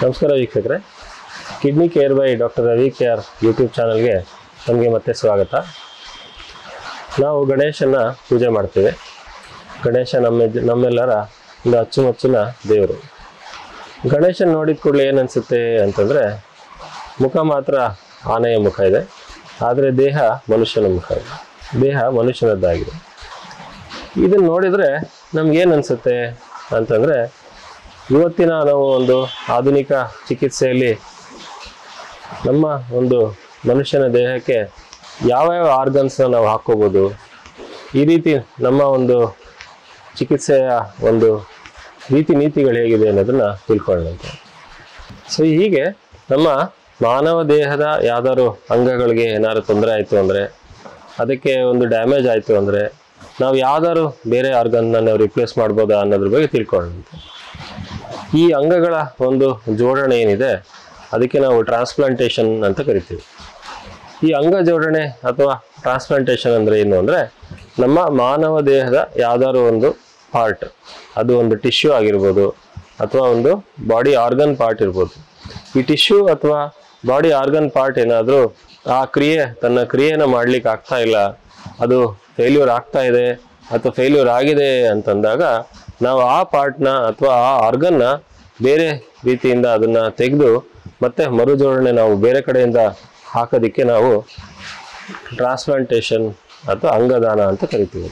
ನಮಸ್ಕಾರ ವೀಕ್ಷಕರೇ, kidney care bye doctor Ravi care YouTube ಚಾನಲ್ಗೆ ನಮಗೆ ಮತ್ತೆ ಸ್ವಾಗತ. ನಾವು ಗಣೇಶನ ಪೂಜೆ ಮಾಡ್ತೇವೆ. ಗಣೇಶ ನಮ್ಮೆಲ್ಲರ ಒಂದು ಅಚ್ಚುಮೆಚ್ಚಿನ ದೇವರು. ಗಣೇಶನ ನೋಡಿದ ಕೂಡಲೇ ಏನು ಅನಿಸುತ್ತೆ ಅಂತಂದರೆ, ಮುಖ ಮಾತ್ರ ಆನೆಯ ಮುಖ ಇದೆ, ಆದರೆ ದೇಹ ಮನುಷ್ಯನ ಮುಖ ಇದೆ. ದೇಹ ಮನುಷ್ಯನದ್ದಾಗಿದೆ. ಇದನ್ನು ನೋಡಿದರೆ ನಮಗೇನು ಅನಿಸುತ್ತೆ ಅಂತಂದರೆ, ಇವತ್ತಿನ ನಾವು ಒಂದು ಆಧುನಿಕ ಚಿಕಿತ್ಸೆಯಲ್ಲಿ ನಮ್ಮ ಒಂದು ಮನುಷ್ಯನ ದೇಹಕ್ಕೆ ಯಾವ ಆರ್ಗನ್ಸ್ನ ನಾವು ಹಾಕ್ಕೋಬೋದು, ಈ ರೀತಿ ನಮ್ಮ ಒಂದು ಚಿಕಿತ್ಸೆಯ ಒಂದು ರೀತಿ ನೀತಿಗಳು ಹೇಗಿದೆ ಅನ್ನೋದನ್ನು ತಿಳ್ಕೊಳ್ಳೋಣ. ಸೊ ಹೀಗೆ ನಮ್ಮ ಮಾನವ ದೇಹದ ಯಾವ್ದಾದ್ರು ಅಂಗಗಳಿಗೆ ಏನಾದ್ರು ತೊಂದರೆ ಆಯಿತು ಅಂದರೆ, ಅದಕ್ಕೆ ಒಂದು ಡ್ಯಾಮೇಜ್ ಆಯಿತು ಅಂದರೆ, ನಾವು ಯಾವ್ದಾದ್ರು ಬೇರೆ ಆರ್ಗನ್ನ ನಾವು ರಿಪ್ಲೇಸ್ ಮಾಡ್ಬೋದಾ ಅನ್ನೋದ್ರ ಬಗ್ಗೆ ತಿಳ್ಕೊಳ್ಳೋಣ. ಈ ಅಂಗಗಳ ಒಂದು ಜೋಡಣೆ ಏನಿದೆ ಅದಕ್ಕೆ ನಾವು ಟ್ರಾನ್ಸ್ಪ್ಲಾಂಟೇಷನ್ ಅಂತ ಕರಿತೀವಿ. ಈ ಅಂಗ ಜೋಡಣೆ ಅಥವಾ ಟ್ರಾನ್ಸ್ಪ್ಲಾಂಟೇಷನ್ ಅಂದರೆ ಏನು ಅಂದರೆ, ನಮ್ಮ ಮಾನವ ದೇಹದ ಯಾವ್ದಾದ್ರು ಒಂದು ಪಾರ್ಟ್, ಅದು ಒಂದು ಟಿಶ್ಯೂ ಆಗಿರ್ಬೋದು ಅಥವಾ ಒಂದು ಬಾಡಿ ಆರ್ಗನ್ ಪಾರ್ಟ್ ಇರ್ಬೋದು. ಈ ಟಿಶ್ಯೂ ಅಥವಾ ಬಾಡಿ ಆರ್ಗನ್ ಪಾರ್ಟ್ ಏನಾದರೂ ಆ ತನ್ನ ಕ್ರಿಯೆಯನ್ನು ಮಾಡ್ಲಿಕ್ಕೆ ಆಗ್ತಾ ಇಲ್ಲ, ಅದು ಫೇಲ್ಯೂರ್ ಆಗ್ತಾ ಇದೆ ಅಥವಾ ಫೇಲ್ಯೂರ್ ಆಗಿದೆ ಅಂತಂದಾಗ ನಾವು ಆ ಪಾರ್ಟ್ನ ಅಥವಾ ಆ ಆರ್ಗನ್ನ ಬೇರೆ ರೀತಿಯಿಂದ ಅದನ್ನು ತೆಗೆದು ಮತ್ತೆ ಮರುಜೋಡಣೆ ನಾವು ಬೇರೆ ಕಡೆಯಿಂದ ಹಾಕೋದಕ್ಕೆ ನಾವು ಟ್ರಾನ್ಸ್ಪ್ಲಾಂಟೇಷನ್ ಅಥವಾ ಅಂಗದಾನ ಅಂತ ಕರಿತೀವಿ,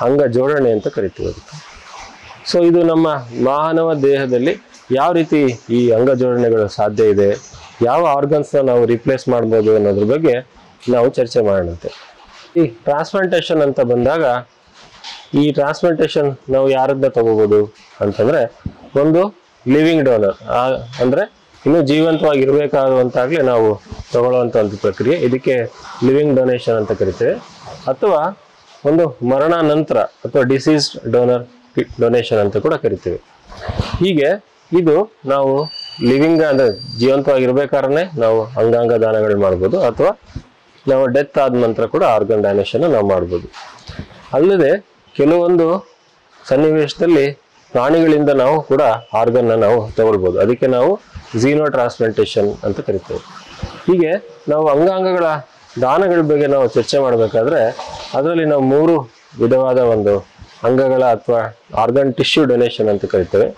ಅಂಗ ಜೋಡಣೆ ಅಂತ ಕರಿತೀವಿ. ಸೊ ಇದು ನಮ್ಮ ಮಾನವ ದೇಹದಲ್ಲಿ ಯಾವ ರೀತಿ ಈ ಅಂಗ ಜೋಡಣೆಗಳು ಸಾಧ್ಯ ಇದೆ, ಯಾವ ಆರ್ಗನ್ಸ್ನ ನಾವು ರಿಪ್ಲೇಸ್ ಮಾಡ್ಬೋದು ಅನ್ನೋದ್ರ ಬಗ್ಗೆ ನಾವು ಚರ್ಚೆ ಮಾಡೋಣಂತೆ. ಈ ಟ್ರಾನ್ಸ್ಪ್ಲಾಂಟೇಷನ್ ಅಂತ ಬಂದಾಗ, ಈ ಟ್ರಾನ್ಸ್ಪ್ಲಾಂಟೇಷನ್ ನಾವು ಯಾರನ್ನ ತಗೋಬೋದು ಅಂತಂದರೆ, ಒಂದು ಲಿವಿಂಗ್ ಡೋನರ್ ಅಂದರೆ ಇನ್ನೂ ಜೀವಂತವಾಗಿರಬೇಕಾದಂತಾಗಲೇ ನಾವು ತಗೊಳ್ಳುವಂಥ ಒಂದು ಪ್ರಕ್ರಿಯೆ, ಇದಕ್ಕೆ ಲಿವಿಂಗ್ ಡೊನೇಷನ್ ಅಂತ ಕರಿತೇವೆ. ಅಥವಾ ಒಂದು ಮರಣ ನಂತರ ಅಥವಾ ಡಿಸೀಸ್ಡ್ ಡೊನೇಷನ್ ಅಂತ ಕೂಡ ಕರಿತೇವೆ. ಹೀಗೆ ಇದು ನಾವು ಲಿವಿಂಗ್ ಅಂದರೆ ಜೀವಂತವಾಗಿರ್ಬೇಕಾದ್ರೆ ನಾವು ಅಂಗಾಂಗ ದಾನಗಳು ಮಾಡ್ಬೋದು, ಅಥವಾ ನಾವು ಡೆತ್ ಆದ ನಂತರ ಕೂಡ ಆರ್ಗನ್ ಡೊನೇಷನ್ ನಾವು ಮಾಡ್ಬೋದು. ಅಲ್ಲದೆ ಕೆಲವೊಂದು ಸನ್ನಿವೇಶದಲ್ಲಿ ಪ್ರಾಣಿಗಳಿಂದ ನಾವು ಕೂಡ ಆರ್ಗನ್ನ ನಾವು ತಗೊಳ್ಬೋದು, ಅದಕ್ಕೆ ನಾವು ಝೀನೋ ಟ್ರಾನ್ಸ್ಪ್ಲಾಂಟೇಷನ್ ಅಂತ ಕರಿತೇವೆ. ಹೀಗೆ ನಾವು ಅಂಗಾಂಗಗಳ ದಾನಗಳ ಬಗ್ಗೆ ನಾವು ಚರ್ಚೆ ಮಾಡಬೇಕಾದ್ರೆ, ಅದರಲ್ಲಿ ನಾವು 3 ವಿಧವಾದ ಒಂದು ಅಂಗಗಳ ಅಥವಾ ಆರ್ಗನ್ ಟಿಶ್ಯೂ ಡೊನೇಷನ್ ಅಂತ ಕರಿತೇವೆ.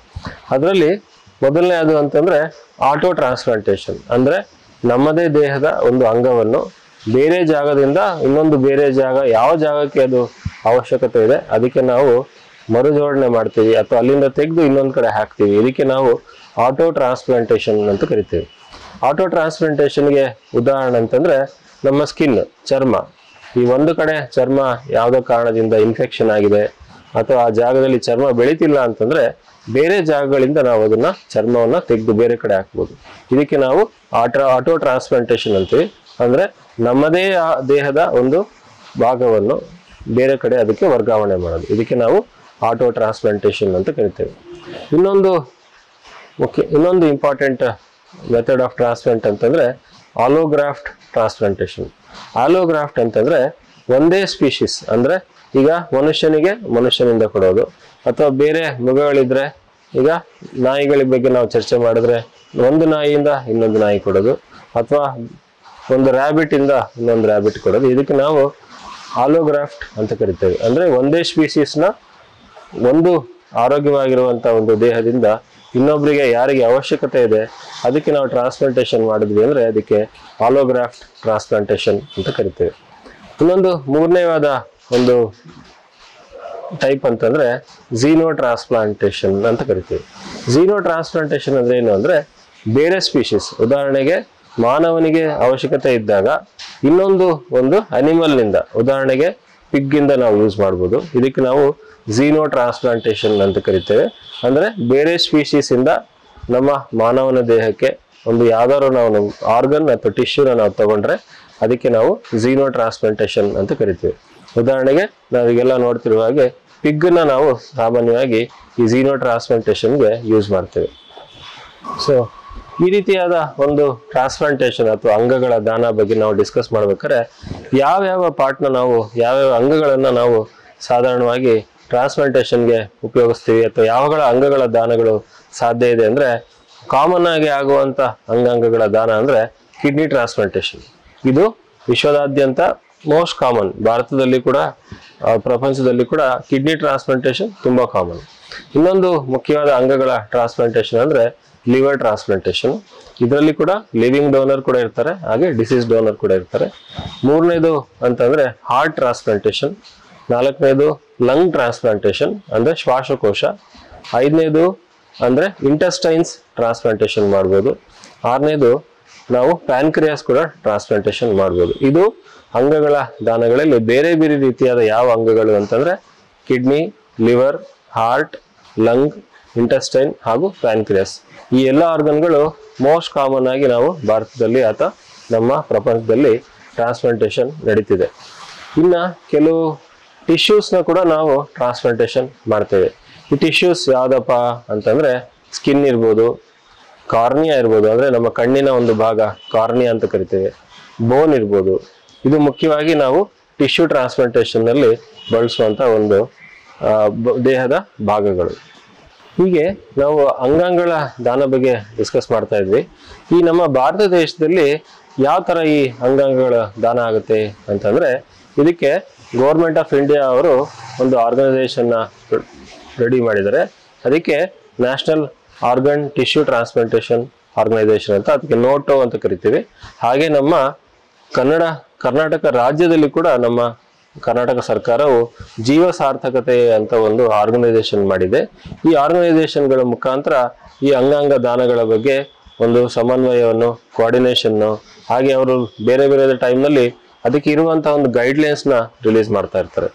ಅದರಲ್ಲಿ ಮೊದಲನೇ ಅದು ಅಂತಂದರೆ ಆಟೋ ಟ್ರಾನ್ಸ್ಪ್ಲಾಂಟೇಷನ್. ಅಂದರೆ ನಮ್ಮದೇ ದೇಹದ ಒಂದು ಅಂಗವನ್ನು ಬೇರೆ ಜಾಗದಿಂದ ಇನ್ನೊಂದು ಬೇರೆ ಜಾಗ, ಯಾವ ಜಾಗಕ್ಕೆ ಅದು ಅವಶ್ಯಕತೆ ಇದೆ ಅದಕ್ಕೆ ನಾವು ಮರುಜೋಡಣೆ ಮಾಡ್ತೀವಿ ಅಥವಾ ಅಲ್ಲಿಂದ ತೆಗೆದು ಇನ್ನೊಂದು ಕಡೆ ಹಾಕ್ತೀವಿ. ಇದಕ್ಕೆ ನಾವು ಆಟೋ ಟ್ರಾನ್ಸ್ಪ್ಲಾಂಟೇಷನ್ ಅಂತ ಕರಿತೀವಿ. ಆಟೋ ಟ್ರಾನ್ಸ್ಪ್ಲಾಂಟೇಷನ್ಗೆ ಉದಾಹರಣೆ ಅಂತಂದರೆ ನಮ್ಮ ಸ್ಕಿನ್, ಚರ್ಮ. ಈ ಒಂದು ಕಡೆ ಚರ್ಮ ಯಾವುದೋ ಕಾರಣದಿಂದ ಇನ್ಫೆಕ್ಷನ್ ಆಗಿದೆ ಅಥವಾ ಆ ಜಾಗದಲ್ಲಿ ಚರ್ಮ ಬೆಳೀತಿಲ್ಲ ಅಂತಂದರೆ, ಬೇರೆ ಜಾಗಗಳಿಂದ ನಾವು ಅದನ್ನು ಚರ್ಮವನ್ನು ತೆಗೆದು ಬೇರೆ ಕಡೆ ಹಾಕ್ಬೋದು. ಇದಕ್ಕೆ ನಾವು ಆಟೋ ಟ್ರಾನ್ಸ್ಪ್ಲಾಂಟೇಷನ್ ಅಂತೀವಿ. ಅಂದರೆ ನಮ್ಮದೇ ದೇಹದ ಒಂದು ಭಾಗವನ್ನು ಬೇರೆ ಕಡೆ ಅದಕ್ಕೆ ವರ್ಗಾವಣೆ ಮಾಡೋದು, ಇದಕ್ಕೆ ನಾವು ಆಟೋ ಟ್ರಾನ್ಸ್ಪ್ಲಾಂಟೇಷನ್ ಅಂತ ಕರಿತೇವೆ. ಇನ್ನೊಂದು ಇಂಪಾರ್ಟೆಂಟ್ ಮೆಥಡ್ ಆಫ್ ಟ್ರಾನ್ಸ್ಪ್ಲಾಂಟ್ ಅಂತಂದರೆ ಆಲೋಗ್ರಾಫ್ಟ್ ಟ್ರಾನ್ಸ್ಪ್ಲಾಂಟೇಷನ್. ಆಲೋಗ್ರಾಫ್ಟ್ ಅಂತಂದರೆ ಒಂದೇ ಸ್ಪೀಶೀಸ್, ಅಂದರೆ ಈಗ ಮನುಷ್ಯನಿಂದ ಕೊಡೋದು, ಅಥವಾ ಬೇರೆ ಮೃಗಗಳಿದ್ರೆ, ಈಗ ನಾಯಿಗಳ ಬಗ್ಗೆ ನಾವು ಚರ್ಚೆ ಮಾಡಿದ್ರೆ ಒಂದು ನಾಯಿಯಿಂದ ಇನ್ನೊಂದು ನಾಯಿ ಕೊಡೋದು, ಅಥವಾ ಒಂದು ರ್ಯಾಬಿಟಿಂದ ಇನ್ನೊಂದು ರ್ಯಾಬಿಟ್ ಕೊಡೋದು, ಇದಕ್ಕೆ ನಾವು ಆಲೋಗ್ರಾಫ್ಟ್ ಅಂತ ಕರಿತೇವೆ. ಅಂದರೆ ಒಂದೇ ಸ್ಪೀಸೀಸ್ನ ಒಂದು ಆರೋಗ್ಯವಾಗಿರುವಂಥ ಒಂದು ದೇಹದಿಂದ ಇನ್ನೊಬ್ಬರಿಗೆ ಯಾರಿಗೆ ಅವಶ್ಯಕತೆ ಇದೆ ಅದಕ್ಕೆ ನಾವು ಟ್ರಾನ್ಸ್ಪ್ಲಾಂಟೇಷನ್ ಮಾಡಿದ್ವಿ ಅಂದರೆ ಅದಕ್ಕೆ ಆಲೋಗ್ರಾಫ್ಟ್ ಟ್ರಾನ್ಸ್ಪ್ಲಾಂಟೇಷನ್ ಅಂತ ಕರಿತೇವೆ. ಇನ್ನೊಂದು 3ನೇವಾದ ಒಂದು ಟೈಪ್ ಅಂತಂದರೆ ಝೀನೋ ಟ್ರಾನ್ಸ್ಪ್ಲಾಂಟೇಷನ್ ಅಂತ ಕರಿತೀವಿ. ಝೀನೋ ಟ್ರಾನ್ಸ್ಪ್ಲಾಂಟೇಷನ್ ಅಂದರೆ ಏನು ಅಂದರೆ, ಬೇರೆ ಸ್ಪೀಶೀಸ್, ಉದಾಹರಣೆಗೆ ಮಾನವನಿಗೆ ಅವಶ್ಯಕತೆ ಇದ್ದಾಗ ಇನ್ನೊಂದು ಒಂದು ಅನಿಮಲ್ನಿಂದ, ಉದಾಹರಣೆಗೆ ಪಿಗ್ಗಿಂದ ನಾವು ಯೂಸ್ ಮಾಡ್ಬೋದು, ಇದಕ್ಕೆ ನಾವು ಝೀನೋ ಟ್ರಾನ್ಸ್ಪ್ಲಾಂಟೇಷನ್ ಅಂತ ಕರಿತೇವೆ. ಅಂದರೆ ಬೇರೆ ಸ್ಪೀಶೀಸಿಂದ ನಮ್ಮ ಮಾನವನ ದೇಹಕ್ಕೆ ಒಂದು ಯಾವ್ದಾದ್ರು ನಾವು ಆರ್ಗನ್ ಅಥವಾ ಟಿಶ್ಯೂನ ನಾವು ತಗೊಂಡ್ರೆ ಅದಕ್ಕೆ ನಾವು ಝೀನೋ ಟ್ರಾನ್ಸ್ಪ್ಲಾಂಟೇಷನ್ ಅಂತ ಕರಿತೀವಿ. ಉದಾಹರಣೆಗೆ ನಾವೀಗೆಲ್ಲ ನೋಡ್ತಿರುವ ಹಾಗೆ ಪಿಗ್ಗನ್ನ ನಾವು ಸಾಮಾನ್ಯವಾಗಿ ಈ ಝೀನೋ ಟ್ರಾನ್ಸ್ಪ್ಲಾಂಟೇಷನ್ಗೆ ಯೂಸ್ ಮಾಡ್ತೇವೆ. ಸೊ ಈ ರೀತಿಯಾದ ಒಂದು ಟ್ರಾನ್ಸ್ಪ್ಲಾಂಟೇಷನ್ ಅಥವಾ ಅಂಗಗಳ ದಾನ ಬಗ್ಗೆ ನಾವು ಡಿಸ್ಕಸ್ ಮಾಡ್ಬೇಕಾದ್ರೆ, ಯಾವ್ಯಾವ ಪಾರ್ಟ್ನ ನಾವು ಯಾವ್ಯಾವ ಅಂಗಗಳನ್ನು ನಾವು ಸಾಧಾರಣವಾಗಿ ಟ್ರಾನ್ಸ್ಪ್ಲಾಂಟೇಷನ್ಗೆ ಉಪಯೋಗಿಸ್ತೀವಿ ಅಥವಾ ಯಾವಗಳ ಅಂಗಗಳ ದಾನಗಳು ಸಾಧ್ಯ ಇದೆ ಅಂದರೆ, ಕಾಮನ್ ಆಗಿ ಆಗುವಂತ ಅಂಗಾಂಗಗಳ ದಾನ ಅಂದ್ರೆ ಕಿಡ್ನಿ ಟ್ರಾನ್ಸ್ಪ್ಲಾಂಟೇಶನ್. ಇದು ವಿಶ್ವದಾದ್ಯಂತ ಮೋಸ್ಟ್ ಕಾಮನ್. ಭಾರತದಲ್ಲಿ ಕೂಡ ಪ್ರಪಂಚದಲ್ಲಿ ಕೂಡ ಕಿಡ್ನಿ ಟ್ರಾನ್ಸ್ಪ್ಲಾಂಟೇಶನ್ ತುಂಬಾ ಕಾಮನ್. ಇನ್ನೊಂದು ಮುಖ್ಯವಾದ ಅಂಗಗಳ ಟ್ರಾನ್ಸ್ಪ್ಲಾಂಟೇಶನ್ ಅಂದ್ರೆ ಲಿವರ್ ಟ್ರಾನ್ಸ್ಪ್ಲಾಂಟೇಶನ್. ಇದರಲ್ಲಿ ಕೂಡ ಲಿವಿಂಗ್ ಡೋನರ್ ಕೂಡ ಇರ್ತಾರೆ, ಹಾಗೆ ಡಿಸೀಸ್ ಡೋನರ್ ಕೂಡ ಇರ್ತಾರೆ. ಮೂರನೇದು ಅಂತಂದ್ರೆ ಹಾರ್ಟ್ ಟ್ರಾನ್ಸ್ಪ್ಲಾಂಟೇಶನ್. ನಾಲ್ಕನೇದು ಲಂಗ್ ಟ್ರಾನ್ಸ್ಪ್ಲಾಂಟೇಶನ್ ಅಂದ್ರೆ ಶ್ವಾಸಕೋಶ. ಐದನೇದು ಅಂದ್ರೆ ಇಂಟೆಸ್ಟೈನ್ಸ್ ಟ್ರಾನ್ಸ್ಪ್ಲಾಂಟೇಶನ್ ಮಾಡ್ಬೋದು. ಆರನೇದು ನಾವು ಪ್ಯಾನ್ಕ್ರಿಯಾಸ್ ಕೂಡ ಟ್ರಾನ್ಸ್ಪ್ಲಾಂಟೇಶನ್ ಮಾಡ್ಬೋದು. ಇದು ಅಂಗಗಳ ದಾನಗಳಲ್ಲಿ ಬೇರೆ ಬೇರೆ ರೀತಿಯಾದ ಯಾವ ಅಂಗಗಳು ಅಂತಂದ್ರೆ kidney, liver, heart, lung, intestine ಹಾಗೂ ಪ್ಯಾನ್ಕ್ರಿಯಾಸ್. ಈ ಎಲ್ಲ ಆರ್ಗನ್ಗಳು ಮೋಸ್ಟ್ ಕಾಮನ್ ಆಗಿ ನಾವು ಭಾರತದಲ್ಲಿ ಅಥವಾ ನಮ್ಮ ಪ್ರಪಂಚದಲ್ಲಿ ಟ್ರಾನ್ಸ್ಪ್ಲಾಂಟೇಶನ್ ನಡೀತಿದೆ. ಇನ್ನ ಕೆಲವು ಟಿಶ್ಯೂಸ್ನ ಕೂಡ ನಾವು ಟ್ರಾನ್ಸ್ಪ್ಲಾಂಟೇಶನ್ ಮಾಡ್ತೇವೆ. ಈ ಟಿಶ್ಯೂಸ್ ಯಾವ್ದಪ್ಪ ಅಂತಂದ್ರೆ ಸ್ಕಿನ್ ಇರ್ಬೋದು, ಕಾರ್ನಿಯಾ ಇರ್ಬೋದು, ಅಂದ್ರೆ ನಮ್ಮ ಕಣ್ಣಿನ ಒಂದು ಭಾಗ ಕಾರ್ನಿಯಾ ಅಂತ ಕರಿತೇವೆ, ಬೋನ್ ಇರ್ಬೋದು. ಇದು ಮುಖ್ಯವಾಗಿ ನಾವು ಟಿಶ್ಯೂ ಟ್ರಾನ್ಸ್ಪ್ಲಾಂಟೇಶನ್ ನಲ್ಲಿ ಬಳಸುವಂತ ಒಂದು ದೇಹದ ಭಾಗಗಳು. ಹೀಗೆ ನಾವು ಅಂಗಾಂಗಗಳ ದಾನ ಬಗ್ಗೆ ಡಿಸ್ಕಸ್ ಮಾಡ್ತಾ ಇದ್ವಿ. ಈ ನಮ್ಮ ಭಾರತ ದೇಶದಲ್ಲಿ ಯಾವ ತರ ಈ ಅಂಗಾಂಗಗಳ ದಾನ ಆಗುತ್ತೆ ಅಂತಂದ್ರೆ ಇದಕ್ಕೆ ಗೌರ್ಮೆಂಟ್ ಆಫ್ ಇಂಡಿಯಾ ಅವರು ಒಂದು ಆರ್ಗನೈಸೇಷನ್ ರೆಡಿ ಮಾಡಿದ್ದಾರೆ. ಅದಕ್ಕೆ national organ tissue transplantation organisation ಅಂತ, ಅದಕ್ಕೆ ನೋಟೋ ಅಂತ ಕರಿತೀವಿ. ಹಾಗೆ ನಮ್ಮ ಕರ್ನಾಟಕ ರಾಜ್ಯದಲ್ಲಿ ಕೂಡ ನಮ್ಮ ಕರ್ನಾಟಕ ಸರ್ಕಾರವು ಜೀವ ಸಾರ್ಥಕತೆ ಅಂತ ಒಂದು ಆರ್ಗನೈಸೇಷನ್ ಮಾಡಿದೆ. ಈ ಆರ್ಗನೈಸೇಷನ್ಗಳ ಮುಖಾಂತರ ಈ ಅಂಗಾಂಗ ದಾನಗಳ ಬಗ್ಗೆ ಒಂದು ಸಮನ್ವಯವನ್ನು, ಕೋಆರ್ಡಿನೇಷನ್ನು, ಹಾಗೆ ಅವರು ಬೇರೆ ಬೇರೆ ಟೈಮ್ನಲ್ಲಿ ಅದಕ್ಕೆ ಇರುವಂತಹ ಒಂದು ಗೈಡ್ಲೈನ್ಸ್ ನ ರಿಲೀಸ್ ಮಾಡ್ತಾ ಇರ್ತಾರೆ.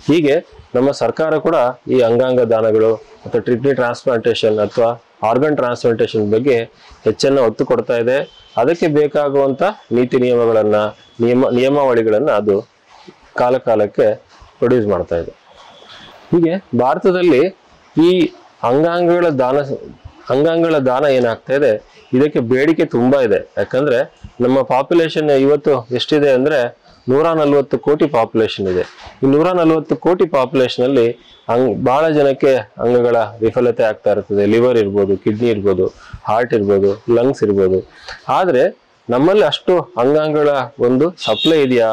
ಹೀಗೆ ನಮ್ಮ ಸರ್ಕಾರ ಕೂಡ ಈ ಅಂಗಾಂಗ ದಾನಗಳು ಅಥವಾ ಕಿಡ್ನಿ ಟ್ರಾನ್ಸ್ಪ್ಲಾಂಟೇಶನ್ ಅಥವಾ ಆರ್ಗನ್ ಟ್ರಾನ್ಸ್ಪ್ಲಾಂಟೇಶನ್ ಬಗ್ಗೆ ಹೆಚ್ಚನ್ನ ಒತ್ತು ಕೊಡ್ತಾ ಇದೆ. ಅದಕ್ಕೆ ಬೇಕಾಗುವಂತ ನೀತಿ ನಿಯಮಾವಳಿಗಳನ್ನ ಅದು ಕಾಲಕ್ಕೆ ಪ್ರೊಡ್ಯೂಸ್ ಮಾಡ್ತಾ ಇದೆ. ಹೀಗೆ ಭಾರತದಲ್ಲಿ ಈ ಅಂಗಾಂಗಗಳ ದಾನ ಏನಾಗ್ತಾ ಇದೆ, ಇದಕ್ಕೆ ಬೇಡಿಕೆ ತುಂಬಾ ಇದೆ. ಯಾಕಂದ್ರೆ ನಮ್ಮ ಪಾಪ್ಯುಲೇಷನ್ ಇವತ್ತು ಎಷ್ಟಿದೆ ಅಂದ್ರೆ 140 ಕೋಟಿ ಪಾಪ್ಯುಲೇಷನ್ ಇದೆ. ಈ 140 ಕೋಟಿ ಪಾಪ್ಯುಲೇಷನ್ ಅಲ್ಲಿ ಬಹಳ ಜನಕ್ಕೆ ಅಂಗಗಳ ವಿಫಲತೆ ಆಗ್ತಾ ಇರ್ತದೆ. ಲಿವರ್ ಇರ್ಬೋದು, ಕಿಡ್ನಿ ಇರ್ಬೋದು, ಹಾರ್ಟ್ ಇರ್ಬೋದು, ಲಂಗ್ಸ್ ಇರ್ಬೋದು. ಆದ್ರೆ ನಮ್ಮಲ್ಲಿ ಅಷ್ಟು ಅಂಗಾಂಗಗಳ ಒಂದು ಸಪ್ಲೈ ಇದೆಯಾ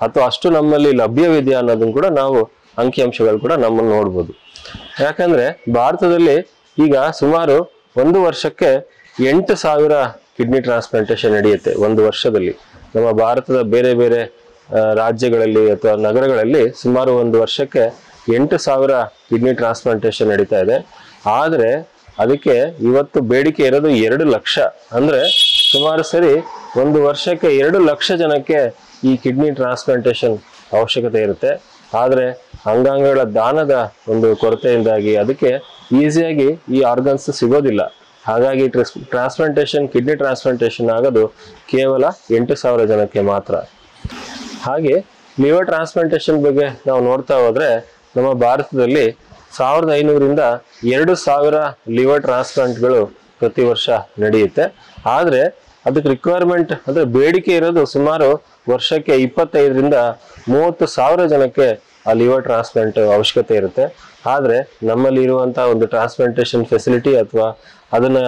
ಅಥವಾ ಅಷ್ಟು ನಮ್ಮಲ್ಲಿ ಲಭ್ಯವಿದೆಯಾ ಅನ್ನೋದನ್ನ ಕೂಡ ನಾವು ಅಂಕಿಅಂಶಗಳು ಕೂಡ ನಮ್ಮನ್ನು ನೋಡ್ಬೋದು. ಯಾಕಂದ್ರೆ ಭಾರತದಲ್ಲಿ ಈಗ ಸುಮಾರು ಒಂದು ವರ್ಷಕ್ಕೆ 8,000 ಕಿಡ್ನಿ ಟ್ರಾನ್ಸ್ಪ್ಲಾಂಟೇಶನ್ ನಡೆಯುತ್ತೆ ಒಂದು ವರ್ಷದಲ್ಲಿ. ನಮ್ಮ ಭಾರತದ ಬೇರೆ ಬೇರೆ ರಾಜ್ಯಗಳಲ್ಲಿ ಅಥವಾ ನಗರಗಳಲ್ಲಿ ಸುಮಾರು ಒಂದು ವರ್ಷಕ್ಕೆ 8,000 ಕಿಡ್ನಿ ಟ್ರಾನ್ಸ್ಪ್ಲಾಂಟೇಶನ್ ನಡೀತಾ ಇದೆ. ಆದ್ರೆ ಅದಕ್ಕೆ ಇವತ್ತು ಬೇಡಿಕೆ ಇರೋದು 2 ಲಕ್ಷ. ಅಂದ್ರೆ ಸುಮಾರು ಸರಿ ಒಂದು ವರ್ಷಕ್ಕೆ 2 ಲಕ್ಷ ಜನಕ್ಕೆ ಈ ಕಿಡ್ನಿ ಟ್ರಾನ್ಸ್ಪ್ಲಾಂಟೇಶನ್ ಅವಶ್ಯಕತೆ ಇರುತ್ತೆ. ಆದ್ರೆ ಅಂಗಾಂಗಗಳ ದಾನದ ಒಂದು ಕೊರತೆಯಿಂದಾಗಿ ಅದಕ್ಕೆ ಈಸಿಯಾಗಿ ಈ ಆರ್ಗನ್ಸ್ ಸಿಗೋದಿಲ್ಲ. ಹಾಗಾಗಿ ಕಿಡ್ನಿ ಟ್ರಾನ್ಸ್ಪ್ಲಾಂಟೇಶನ್ ಆಗೋದು ಕೇವಲ 8,000 ಜನಕ್ಕೆ ಮಾತ್ರ. ಹಾಗೆ ಲಿವರ್ ಟ್ರಾನ್ಸ್ಪ್ಲಾಂಟೇಶನ್ ಬಗ್ಗೆ ನಾವು ನೋಡ್ತಾ ಹೋದ್ರೆ ನಮ್ಮ ಭಾರತದಲ್ಲಿ 1500ರಿಂದ 2,000 ಲಿವರ್ ಟ್ರಾನ್ಸ್ಪ್ಲಾಂಟ್ಗಳು ಪ್ರತಿ ವರ್ಷ ನಡೆಯುತ್ತೆ. ಆದ್ರೆ ಅದಕ್ಕೆ ರಿಕ್ವೈರ್ಮೆಂಟ್ ಅಂದ್ರೆ ಬೇಡಿಕೆ ಇರೋದು ಸುಮಾರು ವರ್ಷಕ್ಕೆ 25ರಿಂದ 30,000 ಜನಕ್ಕೆ ಆ ಲಿವರ್ ಟ್ರಾನ್ಸ್ಪ್ಲಾಂಟ್ ಅವಶ್ಯಕತೆ ಇರುತ್ತೆ. ಆದ್ರೆ ನಮ್ಮಲ್ಲಿ ಇರುವಂತಹ ಒಂದು ಟ್ರಾನ್ಸ್ಪ್ಲಾಂಟೇಶನ್ ಫೆಸಿಲಿಟಿ ಅಥವಾ ಅದನ್ನ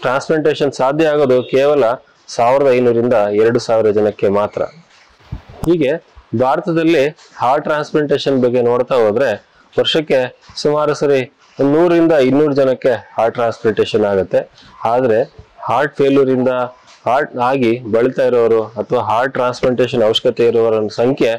ಟ್ರಾನ್ಸ್ಪ್ಲಾಂಟೇಶನ್ ಸಾಧ್ಯ ಆಗೋದು ಕೇವಲ 1,500ರಿಂದ 2,000 ಜನಕ್ಕೆ ಮಾತ್ರ. ಹೀಗೆ ಭಾರತದಲ್ಲಿ ಹಾರ್ಟ್ ಟ್ರಾನ್ಸ್ಪ್ಲಾಂಟೇಶನ್ ಬಗ್ಗೆ ನೋಡ್ತಾ ಹೋದ್ರೆ ವರ್ಷಕ್ಕೆ ಸುಮಾರು ಸರಿ 100ರಿಂದ 200 ಜನಕ್ಕೆ ಹಾರ್ಟ್ ಟ್ರಾನ್ಸ್ಪ್ಲಾಂಟೇಶನ್ ಆಗುತ್ತೆ. ಆದ್ರೆ ಹಾರ್ಟ್ ಫೇಲ್ಯೂರ್ ಇಂದ ಹಾರ್ಟ್ ಆಗಿ ಬಳಲ್ತಾ ಇರೋರು ಅಥವಾ ಹಾರ್ಟ್ ಟ್ರಾನ್ಸ್ಪ್ಲಾಂಟೇಶನ್ ಅವಶ್ಯಕತೆ ಇರುವವರ ಸಂಖ್ಯೆ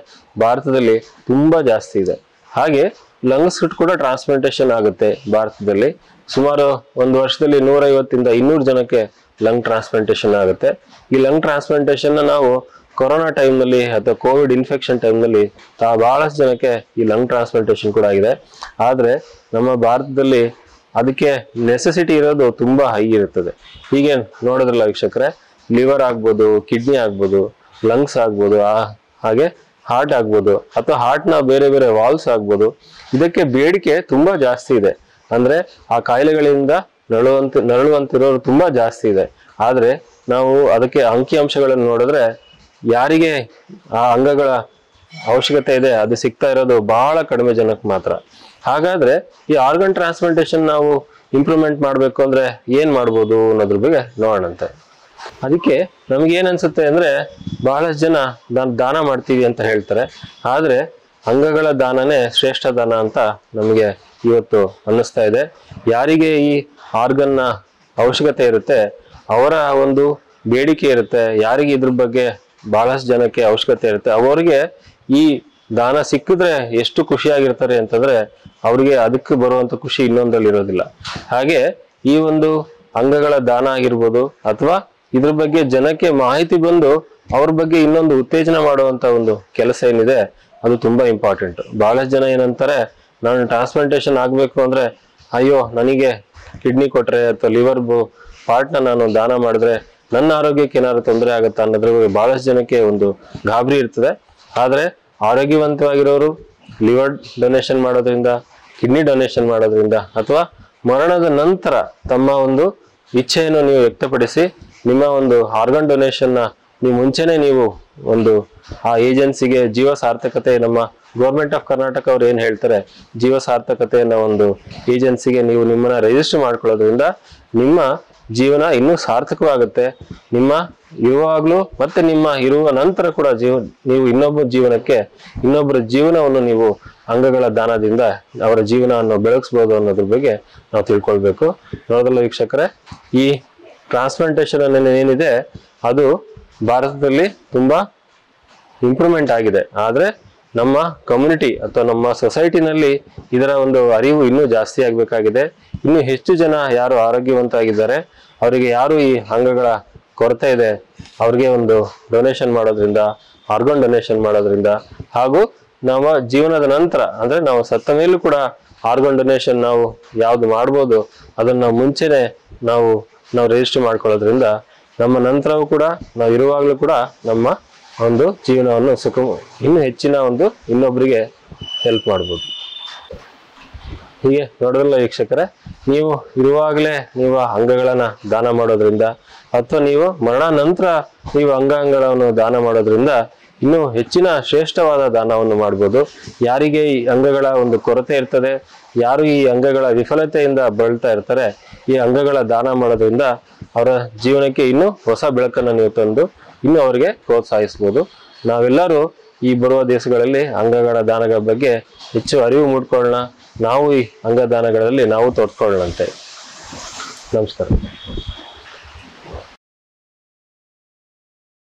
ಭಾರತದಲ್ಲಿ ತುಂಬಾ ಜಾಸ್ತಿ ಇದೆ. ಹಾಗೆ ಲಂಗ್ಸ್ ಕೂಡ ಟ್ರಾನ್ಸ್ಪ್ಲಾಂಟೇಶನ್ ಆಗುತ್ತೆ ಭಾರತದಲ್ಲಿ. ಸುಮಾರು ಒಂದು ವರ್ಷದಲ್ಲಿ 150ರಿಂದ 200 ಜನಕ್ಕೆ ಲಂಗ್ ಟ್ರಾನ್ಸ್ಪ್ಲಾಂಟೇಶನ್ ಆಗುತ್ತೆ. ಈ ಲಂಗ್ ಟ್ರಾನ್ಸ್ಪ್ಲಾಂಟೇಶನ್ ನಾವು ಕೊರೋನಾ ಟೈಮ್ನಲ್ಲಿ ಅಥವಾ ಕೋವಿಡ್ ಇನ್ಫೆಕ್ಷನ್ ಟೈಮ್ನಲ್ಲಿ ಬಹಳಷ್ಟು ಜನಕ್ಕೆ ಈ ಲಂಗ್ ಟ್ರಾನ್ಸ್ಪ್ಲಾಂಟೇಶನ್ ಕೂಡ ಆಗಿದೆ. ಆದ್ರೆ ನಮ್ಮ ಭಾರತದಲ್ಲಿ ಅದಕ್ಕೆ ನೆಸೆಸಿಟಿ ಇರೋದು ತುಂಬಾ ಹೈ ಇರುತ್ತದೆ. ಹೀಗೆ ನೋಡೋದ್ರಲ್ಲ ವೀಕ್ಷಕರೇ, ಲಿವರ್ ಆಗ್ಬೋದು, ಕಿಡ್ನಿ ಆಗ್ಬೋದು, ಲಂಗ್ಸ್ ಆಗ್ಬೋದು, ಹಾಗೆ ಹಾರ್ಟ್ ಆಗ್ಬೋದು ಅಥವಾ ಹಾರ್ಟ್ನ ಬೇರೆ ಬೇರೆ ವಾಲ್ವ್ಸ್ ಆಗ್ಬೋದು. ಇದಕ್ಕೆ ಬೇಡಿಕೆ ತುಂಬಾ ಜಾಸ್ತಿ ಇದೆ. ಅಂದ್ರೆ ಆ ಕಾಯಿಲೆಗಳಿಂದ ನರಳುವಂತಿರೋರು ತುಂಬಾ ಜಾಸ್ತಿ ಇದೆ. ಆದ್ರೆ ನಾವು ಅದಕ್ಕೆ ಅಂಕಿಅಂಶಗಳನ್ನು ನೋಡಿದ್ರೆ ಯಾರಿಗೆ ಆ ಅಂಗಗಳ ಅವಶ್ಯಕತೆ ಇದೆ ಅದು ಸಿಗ್ತಾ ಇರೋದು ಬಹಳ ಕಡಿಮೆ ಜನಕ್ಕೆ ಮಾತ್ರ. ಹಾಗಾದ್ರೆ ಈ ಆರ್ಗನ್ ಟ್ರಾನ್ಸ್ಪ್ಲಾಂಟೇಶನ್ ನಾವು ಇಂಪ್ರೂವ್ಮೆಂಟ್ ಮಾಡ್ಬೇಕು ಅಂದ್ರೆ ಏನ್ ಮಾಡ್ಬೋದು ಅನ್ನೋದ್ರ ಬಗ್ಗೆ ನೋಡೋಣಂತೆ. ಅದಕ್ಕೆ ನಮ್ಗೇನ್ ಅನ್ಸುತ್ತೆ ಅಂದ್ರೆ ಬಹಳಷ್ಟು ಜನ ದಾನ ಮಾಡ್ತೀವಿ ಅಂತ ಹೇಳ್ತಾರೆ, ಆದ್ರೆ ಅಂಗಗಳ ದಾನನೇ ಶ್ರೇಷ್ಠ ದಾನ ಅಂತ ನಮಗೆ ಇವತ್ತು ಅನ್ನಿಸ್ತಾ ಇದೆ. ಯಾರಿಗೆ ಈ ಆರ್ಗನ್ನ ಅವಶ್ಯಕತೆ ಇರುತ್ತೆ, ಅವರ ಒಂದು ಬೇಡಿಕೆ ಇರುತ್ತೆ, ಯಾರಿಗೆ ಇದ್ರ ಬಗ್ಗೆ ಬಹಳಷ್ಟು ಜನಕ್ಕೆ ಅವಶ್ಯಕತೆ ಇರುತ್ತೆ, ಅವರಿಗೆ ಈ ದಾನ ಸಿಕ್ಕಿದ್ರೆ ಎಷ್ಟು ಖುಷಿಯಾಗಿರ್ತಾರೆ ಅಂತಂದ್ರೆ ಅವ್ರಿಗೆ ಅದಕ್ಕೆ ಬರುವಂತ ಖುಷಿ ಇನ್ನೊಂದಲ್ಲಿ ಇರೋದಿಲ್ಲ. ಹಾಗೆ ಈ ಒಂದು ಅಂಗಗಳ ದಾನ ಆಗಿರ್ಬೋದು ಅಥವಾ ಇದ್ರ ಬಗ್ಗೆ ಜನಕ್ಕೆ ಮಾಹಿತಿ ಬಂದು ಅವ್ರ ಬಗ್ಗೆ ಇನ್ನೊಂದು ಉತ್ತೇಜನ ಮಾಡುವಂತ ಒಂದು ಕೆಲಸ ಏನಿದೆ ಅದು ತುಂಬಾ ಇಂಪಾರ್ಟೆಂಟ್. ಬಹಳಷ್ಟು ಜನ ಏನಂತಾರೆ, ನಾನು ಟ್ರಾನ್ಸ್ಪ್ಲಾಂಟೇಶನ್ ಆಗ್ಬೇಕು ಅಂದ್ರೆ ಅಯ್ಯೋ ನನಗೆ ಕಿಡ್ನಿ ಕೊಟ್ರೆ ಅಥವಾ ಲಿವರ್ ಪಾರ್ಟ್ನ ನಾನು ದಾನ ಮಾಡಿದ್ರೆ ನನ್ನ ಆರೋಗ್ಯಕ್ಕೆ ಏನಾದ್ರು ತೊಂದರೆ ಆಗುತ್ತಾ ಅನ್ನೋದ್ರ ಬಗ್ಗೆ ಬಹಳಷ್ಟು ಜನಕ್ಕೆ ಒಂದು ಗಾಬರಿ ಇರ್ತದೆ. ಆದ್ರೆ ಆರೋಗ್ಯವಂತವಾಗಿರೋರು ಲಿವರ್ ಡೊನೇಷನ್ ಮಾಡೋದ್ರಿಂದ, ಕಿಡ್ನಿ ಡೊನೇಷನ್ ಮಾಡೋದ್ರಿಂದ ಅಥವಾ ಮರಣದ ನಂತರ ತಮ್ಮ ಒಂದು ಇಚ್ಛೆಯನ್ನು ನೀವು ವ್ಯಕ್ತಪಡಿಸಿ ನಿಮ್ಮ ಒಂದು ಆರ್ಗನ್ ಡೊನೇಷನ್ನ ನೀವು ಮುಂಚೆನೆ ನೀವು ಒಂದು ಆ ಏಜೆನ್ಸಿಗೆ ಜೀವ ಸಾರ್ಥಕತೆ, ನಮ್ಮ ಗೌರ್ಮೆಂಟ್ ಆಫ್ ಕರ್ನಾಟಕ ಅವ್ರು ಏನ್ ಹೇಳ್ತಾರೆ, ಜೀವ ಸಾರ್ಥಕತೆಯನ್ನ ಒಂದು ಏಜೆನ್ಸಿಗೆ ನೀವು ನಿಮ್ಮನ್ನ ರಿಜಿಸ್ಟರ್ ಮಾಡ್ಕೊಳ್ಳೋದ್ರಿಂದ ನಿಮ್ಮ ಜೀವನ ಇನ್ನೂ ಸಾರ್ಥಕವಾಗುತ್ತೆ. ನಿಮ್ಮ ಇರುವಾಗ್ಲೂ ಮತ್ತೆ ನಿಮ್ಮ ಇರುವ ನಂತರ ಕೂಡ ನೀವು ಇನ್ನೊಬ್ಬರ ಜೀವನವನ್ನು ನೀವು ಅಂಗಗಳ ದಾನದಿಂದ ಅವರ ಜೀವನವನ್ನು ಬೆಳಗಿಸ್ಬೋದು ಅನ್ನೋದ್ರ ಬಗ್ಗೆ ನಾವು ತಿಳ್ಕೊಳ್ಬೇಕು. ನೋಡೋದಲ್ಲ ವೀಕ್ಷಕರೇ, ಈ ಟ್ರಾನ್ಸ್ಪ್ಲಾಂಟೇಶನ್ ಏನಿದೆ ಅದು ಭಾರತದಲ್ಲಿ ತುಂಬಾ ಇಂಪ್ರೂವ್ಮೆಂಟ್ ಆಗಿದೆ. ಆದ್ರೆ ನಮ್ಮ ಕಮ್ಯುನಿಟಿ ಅಥವಾ ನಮ್ಮ ಸೊಸೈಟಿನಲ್ಲಿ ಇದರ ಒಂದು ಅರಿವು ಇನ್ನೂ ಜಾಸ್ತಿ ಆಗ್ಬೇಕಾಗಿದೆ. ಇನ್ನು ಹೆಚ್ಚು ಜನ ಯಾರು ಆರೋಗ್ಯವಂತ ಆಗಿದ್ದಾರೆ, ಅವರಿಗೆ ಯಾರು ಈ ಅಂಗಗಳ ಕೊರತೆ ಇದೆ, ಅವ್ರಿಗೆ ಒಂದು ಡೊನೇಷನ್ ಮಾಡೋದ್ರಿಂದ, ಆರ್ಗನ್ ಡೊನೇಷನ್ ಮಾಡೋದ್ರಿಂದ, ಹಾಗೂ ನಮ್ಮ ಜೀವನದ ನಂತರ ಅಂದ್ರೆ ನಾವು ಸತ್ತ ಮೇಲೂ ಕೂಡ ಆರ್ಗನ್ ಡೊನೇಷನ್ ನಾವು ಯಾವ್ದು ಮಾಡ್ಬೋದು ಅದನ್ನ ಮುಂಚೆನೆ ನಾವು ರಿಜಿಸ್ಟರ್ ಮಾಡ್ಕೊಳ್ಳೋದ್ರಿಂದ ನಮ್ಮ ನಂತರವೂ ಕೂಡ ನಾವು ಇರುವಾಗಲೂ ಕೂಡ ನಮ್ಮ ಒಂದು ಜೀವನವನ್ನು ಇನ್ನೂ ಹೆಚ್ಚಿನ ಒಂದು ಇನ್ನೊಬ್ಬರಿಗೆ ಹೆಲ್ಪ್ ಮಾಡ್ಬೋದು. ಹೀಗೆ ನೋಡೋದಲ್ಲ ವೀಕ್ಷಕರೇ, ನೀವು ಇರುವಾಗಲೇ ನೀವು ಅಂಗಗಳನ್ನ ದಾನ ಮಾಡೋದ್ರಿಂದ ಅಥವಾ ನೀವು ಮರಣ ನಂತರ ನೀವು ಅಂಗಾಂಗಗಳನ್ನು ದಾನ ಮಾಡೋದ್ರಿಂದ ಇನ್ನೂ ಹೆಚ್ಚಿನ ಶ್ರೇಷ್ಠವಾದ ದಾನವನ್ನು ಮಾಡ್ಬೋದು. ಯಾರಿಗೆ ಈ ಅಂಗಗಳ ಒಂದು ಕೊರತೆ ಇರ್ತದೆ, ಯಾರು ಈ ಅಂಗಗಳ ವಿಫಲತೆಯಿಂದ ಬಳಲ್ತಾ ಇರ್ತಾರೆ, ಈ ಅಂಗಗಳ ದಾನ ಮಾಡೋದ್ರಿಂದ ಅವರ ಜೀವನಕ್ಕೆ ಇನ್ನೂ ಹೊಸ ಬೆಳಕನ್ನು ನೀವು ತಂದು ಇನ್ನೂ ಅವರಿಗೆ ಪ್ರೋತ್ಸಾಹಿಸ್ಬೋದು. ನಾವೆಲ್ಲರೂ ಈ ಬರುವ ದಿವಸಗಳಲ್ಲಿ ಅಂಗಗಳ ದಾನಗಳ ಬಗ್ಗೆ ಹೆಚ್ಚು ಅರಿವು ಮೂಡ್ಕೊಳ್ಳೋಣ. ನಾವು ಈ ಅಂಗದಾನಗಳಲ್ಲಿ ನಾವು ತೊಡ್ಕೊಳ್ಳೋಣಂತೆ. ನಮಸ್ಕಾರ.